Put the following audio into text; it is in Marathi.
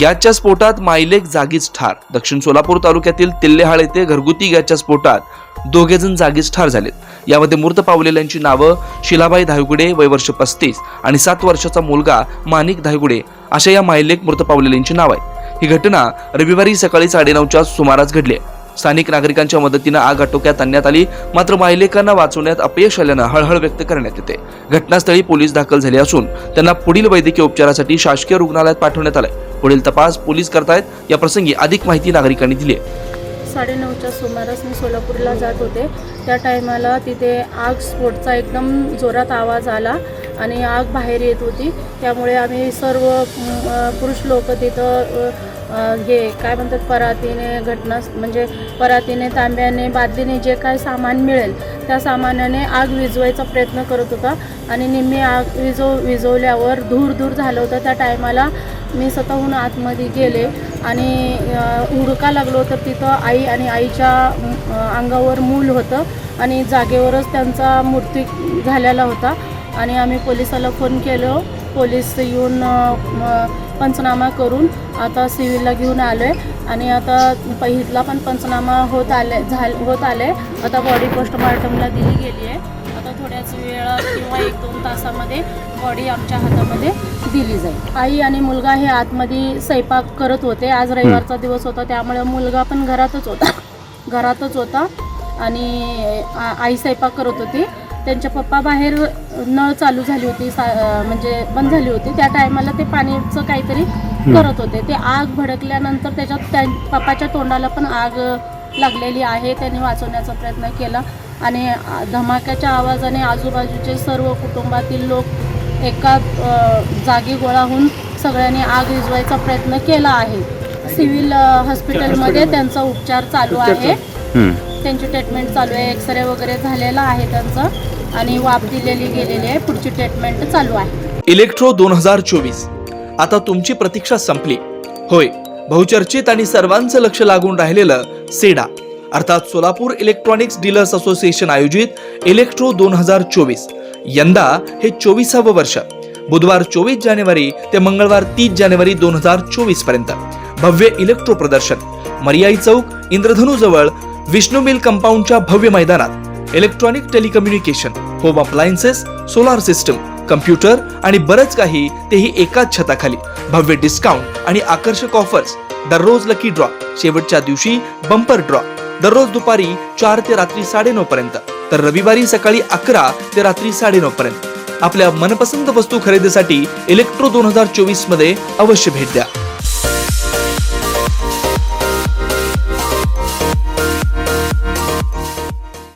गॅसच्या स्फोटात मायलेक जागीच ठार. दक्षिण सोलापूर तालुक्यातील तिल्लेहाळ येथे घरगुती गॅसच्या स्फोटात दोघे जण जागीच ठार झालेत. यामध्ये मृत पावलेल्यांची नावं शिलाबाई धायगुडे वय वर्ष 35 आणि 7 वर्षाचा मुलगा माणिक धायगुडे अशा या मायलेक मृत पावलेल्यांची नाव आहे. ही घटना रविवारी सकाळी 9:30च्या सुमारास घडली. स्थानिक नागरिकांच्या मदतीने आग आटोक्यात आणण्यात आली, मात्र मायलेकांना वाचवण्यात अपयश आल्यानं हळहळ व्यक्त करण्यात येते. घटनास्थळी पोलीस दाखल झाले असून त्यांना पुढील वैद्यकीय उपचारासाठी शासकीय रुग्णालयात पाठवण्यात आले. पुढील तपास पोलीस करतायत. या प्रसंगी अधिक माहिती नागरिकांनी दिली. 9:30च्या सुमारास मी सोलापूरला जात होते. त्या टायमाला तिथे आग स्फोटचा एकदम जोरात आवाज आला आणि आग बाहेर येत होती. त्यामुळे आम्ही सर्व पुरुष लोक तिथं हे काय म्हणतात परातीने म्हणजे परातीने, तांब्याने, बादलीने जे काय सामान मिळेल त्या सामानाने आग विझवायचा प्रयत्न करत होता आणि निम्मी आग विझवल्यावर धूर झालं होतं. त्या टायमाला मी स्वतःहून आतमध्ये गेले आणि हुडका लागलो तर तिथं आई आणि आईच्या अंगावर मूल होतं आणि जागेवरच त्यांचा मृत्यू झालेला होता. आणि आम्ही पोलिसाला फोन केलो. पोलीस येऊन पंचनामा करून आता सिव्हिलला घेऊन आलो आहे आणि आता पहिला पण पंचनामा होत आले. आता बॉडी पोस्टमार्टमला दिली गेली आहे. आता थोड्याच वेळात किंवा 1-2 तासामध्ये बॉडी आमच्या हातामध्ये दिली जाईल. आई आणि मुलगा हे आतमध्ये स्वयंपाक करत होते. आज रविवारचा दिवस होता त्यामुळे मुलगा पण घरातच होता आणि आई स्वयंपाक करत होती. त्यांच्या पप्पा बाहेर नळ चालू झाली होती, म्हणजे बंद झाली होती. त्या टायमाला ते पाण्याचं काहीतरी करत होते. ते आग भडकल्यानंतर त्याच्यात पप्पाच्या तोंडाला पण आग लागलेली आहे. त्यांनी वाचवण्याचा प्रयत्न केला आणि धमाक्याच्या आवाजाने आजूबाजूचे सर्व कुटुंबातील लोक एका जागी गोळा होऊन सगळ्यांनी आग विझवायचा प्रयत्न केला आहे. सिव्हिल हॉस्पिटलमध्ये त्यांचा उपचार चालू आहे. त्यांची ट्रीटमेंट चालू आहे. एक्सरे वगैरे झालेला आहे त्यांचं आणि वाफ दिलेली गेलेली आहे. पुढची ट्रीटमेंट चालू आहे. इलेक्ट्रो 2024 आता तुमची प्रतीक्षा संपली. होय, बहुचर्चित आणि सर्वांचं लक्ष लागून राहिलेलं सेडा अर्थात सोलापूर इलेक्ट्रॉनिक्स डीलर्स असोसिएशन आयोजित इलेक्ट्रो 2024 यंदा हे 24वे वर्ष. बुधवार 24 जानेवारी ते मंगळवार 30 जानेवारी 2024 पर्यंत भव्य इलेक्ट्रो प्रदर्शन मरियाई चौक, इंद्रधनू जवळ विष्णू मिल कंपाऊंडच्या भव्य मैदानात. Electronic, telecommunication, home appliances, solar system, computer आणि बरंच काही, तेही एकाच छताखाली. भव्य डिस्काउंट आणि आकर्षक ऑफर्स. दररोज लकी ड्रॉ, शेवटच्या दिवशी बंपर ड्रॉ. दररोज दुपारी 4 ते रात्री 9:30 पर्यंत, तर रविवारी सकाळी 11 ते रात्री 9:30 पर्यंत. आपल्या मनपसंत वस्तू खरेदीसाठी इलेक्ट्रो 2024 मध्ये अवश्य भेट द्या.